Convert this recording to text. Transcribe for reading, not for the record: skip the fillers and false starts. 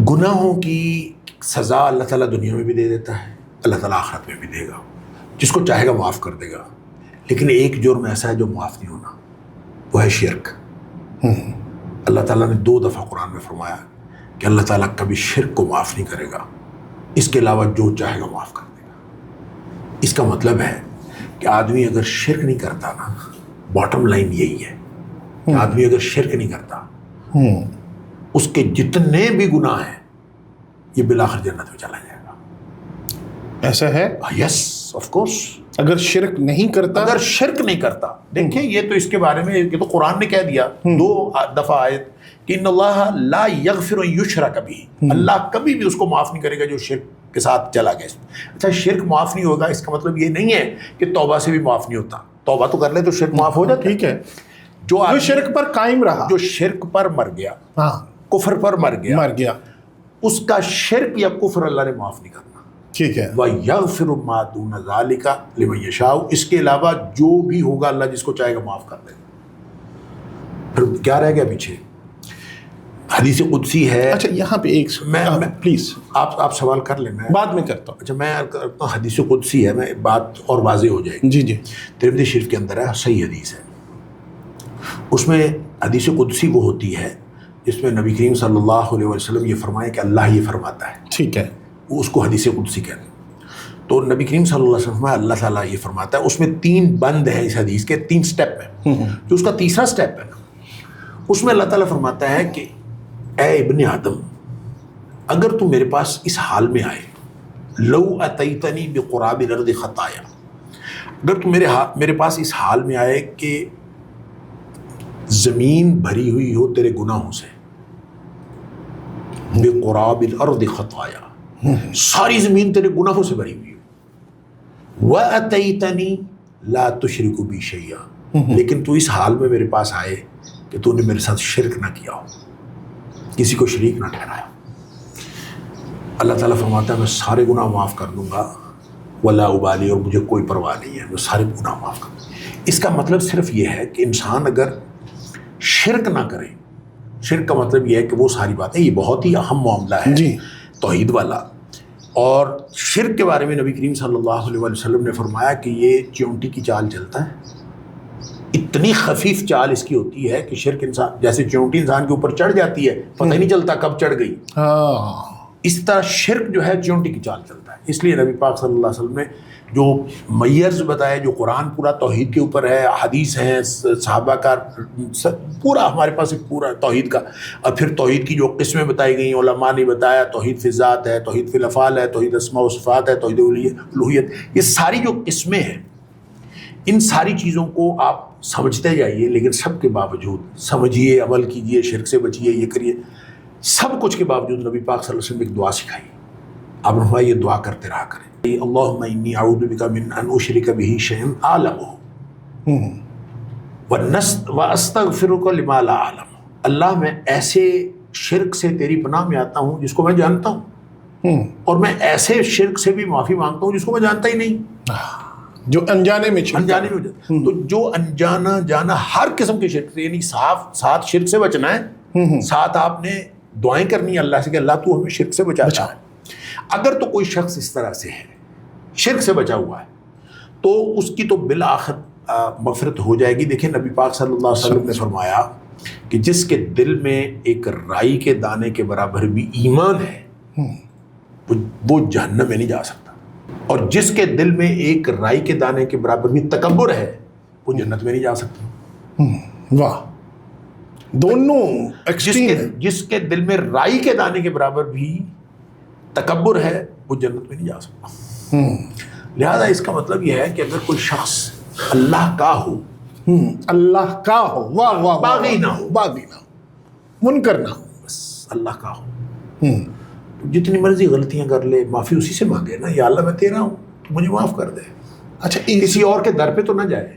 گناہوں کی سزا اللہ تعالیٰ دنیا میں بھی دے دیتا ہے، اللہ تعالیٰ آخرت میں بھی دے گا، جس کو چاہے گا معاف کر دے گا. لیکن ایک جرم ایسا ہے جو معاف نہیں ہونا، وہ ہے شرک. اللہ تعالیٰ نے 2 دفعہ قرآن میں فرمایا کہ اللہ تعالیٰ کبھی شرک کو معاف نہیں کرے گا، اس کے علاوہ جو چاہے گا معاف کر دے گا. اس کا مطلب ہے کہ آدمی اگر شرک نہیں کرتا نا، باٹم لائن یہی ہے کہ آدمی اگر شرک نہیں کرتا، اس کے جتنے بھی گناہ ہیں یہ بالآخر جنت میں چلا جائے گا. ایسا ہے؟ Yes of course. اگر شرک نہیں کرتا، اگر شرک نہیں کرتا، دیکھیں یہ تو اس کے بارے میں یہ تو قرآن نے کہہ دیا 2 دفعہ آیت کہ ان اللہ لا یغفر ان یشرک بہ، اللہ کبھی بھی اس کو معاف نہیں کرے گا جو شرک کے ساتھ چلا گیا. اچھا شرک معاف نہیں ہوگا اس کا مطلب یہ نہیں ہے کہ توبہ سے بھی معاف نہیں ہوتا. توبہ تو کر لے تو شرک معاف ہو جاتا. ٹھیک ہے، جو شرک پر قائم رہا، جو شرک پر مر گیا، ہاں کفر پر مر گیا، اس کا شرک یا کفر اللہ نے معاف نہیں کرنا. ٹھیک ہے. وَيَغْفِرُ مَا دُونَ ذَلِكَ لِمَن يَشَاءُ، اس کے علاوہ جو بھی ہوگا اللہ جس کو چاہے گا معاف کر دے گا. پھر کیا رہ گیا پیچھے؟ حدیث قدسی ہے. اچھا یہاں پہ ایک میں پلیز آپ سوال کر لیں، میں بعد میں کرتا ہوں. اچھا میں کرتا ہوں. حدیث قدسی ہے، میں بات اور واضح ہو جائے گی. جی ترمذی شریف کے اندر ہے، صحیح حدیث ہے. اس میں حدیث قدسی وہ ہوتی ہے جس میں نبی کریم صلی اللہ علیہ وسلم یہ فرمائے کہ اللہ یہ فرماتا ہے. ٹھیک ہے. وہ اس کو حدیث قدسی کہتے ہیں. تو نبی کریم صلی اللہ علیہ وسلم اللہ تعالیٰ یہ فرماتا ہے. اس میں 3 بند ہیں اس حدیث کے، 3 سٹیپ ہیں. جو اس کا تیسرا سٹیپ ہے نا، اس میں اللہ تعالیٰ فرماتا ہے کہ اے ابن آدم، اگر تم میرے پاس اس حال میں آئے، لو اتیتنی بقراب الارض خطایا، اگر تم میرے پاس اس حال میں آئے کہ زمین بھری ہوئی ہو تیرے گناہوں سے، بقراب الارض خطایا، ساری زمین تیرے گناہوں سے بھری ہوئی ہو، وَأَتَيْتَنِي لَا تُشْرِكُ بِي شَيْئًا، لیکن تو اس حال میں میرے پاس آئے کہ تو نے میرے ساتھ شرک نہ کیا ہو، کسی کو شریک نہ ٹھہرایا. اللہ تعالیٰ فرماتا ہے میں سارے گناہ معاف کر دوں گا، ولا ابالی، اور مجھے کوئی پرواہ نہیں ہے، میں سارے گناہ معاف کر دوں گا. اس کا مطلب صرف یہ ہے کہ انسان اگر شرک نہ کرے، شرک کا مطلب یہ ہے کہ وہ ساری باتیں، یہ بہت ہی اہم معاملہ ہے جی توحید والا. اور شرک کے بارے میں نبی کریم صلی اللہ علیہ وسلم نے فرمایا کہ یہ چیونٹی کی چال چلتا ہے. اتنی خفیف چال اس کی ہوتی ہے کہ شرک انسان، جیسے چیونٹی انسان کے اوپر چڑھ جاتی ہے پتہ ہی نہیں چلتا کب چڑھ گئی، اس طرح شرک جو ہے چیونٹی کی چال چلتا ہے. اس لیے نبی پاک صلی اللہ علیہ وسلم نے جو میئرز بتائے، جو قرآن پورا توحید کے اوپر ہے، حدیث ہیں صحابہ کا، پورا ہمارے پاس ایک پورا توحید کا. اور پھر توحید کی جو قسمیں بتائی گئیں علماء نے بتایا، توحید فی ذات ہے، توحید فی الافعال ہے، توحید اسماء و صفات ہے، توحید الوہیت، یہ ساری جو قسمیں ہیں، ان ساری چیزوں کو آپ سمجھتے جائیے. لیکن سب کے باوجود سمجھیے، عمل کیجیے، شرک سے بچیے، یہ کریے، سب کچھ کے باوجود نبی پاک صلی اللہ علیہ وسلم نے ایک دعا سکھائی. آپ نے یہ دعا کرتے رہا کریں، اللہم انی اعوذ بک من ان اشرک بہ شیئا اعلمہ واستغفرک لما لا اعلم. اللہ میں ایسے شرک سے تیری پناہ میں آتا ہوں جس کو میں جانتا ہوں، اور میں ایسے شرک سے بھی معافی مانگتا ہوں جس کو میں جانتا ہی نہیں، جو انجانے میں انجانے میں جاتا. تو جو انجانا جانا ہر قسم کے شرک سے، یعنی ساتھ شرک سے بچنا ہے، ساتھ آپ نے دعائیں کرنی ہے اللہ سے کہ اللہ تو ہمیں شرک سے بچا. اگر تو کوئی شخص اس طرح سے ہے، شرک سے بچا ہوا ہے، تو اس کی تو بالآخر مغفرت ہو جائے گی. دیکھیں نبی پاک صلی اللہ علیہ وسلم نے فرمایا کہ جس کے دل میں ایک رائی کے دانے کے برابر بھی ایمان ہے وہ جہنم میں نہیں جا سکتا، اور جس کے دل میں ایک رائی کے دانے کے برابر بھی تکبر ہے وہ جنت میں نہیں جا سکتا. واہ، دونوں جس کے دل میں رائی کے دانے کے برابر بھی تکبر ہے وہ جنت میں نہیں جا سکتا. لہذا اس کا مطلب یہ ہے کہ اگر کوئی شخص اللہ کا ہو، اللہ کا ہو، واہ واہ، باغی نہ ہو، باغی نہ ہو، منکر نہ ہو، بس اللہ کا ہو، جتنی مرضی غلطیاں کر لے، معافی اسی سے مانگے نا، یا اللہ میں تیرا ہوں تو مجھے معاف کر دے. اچھا کسی اور کے در پہ تو نہ جائے.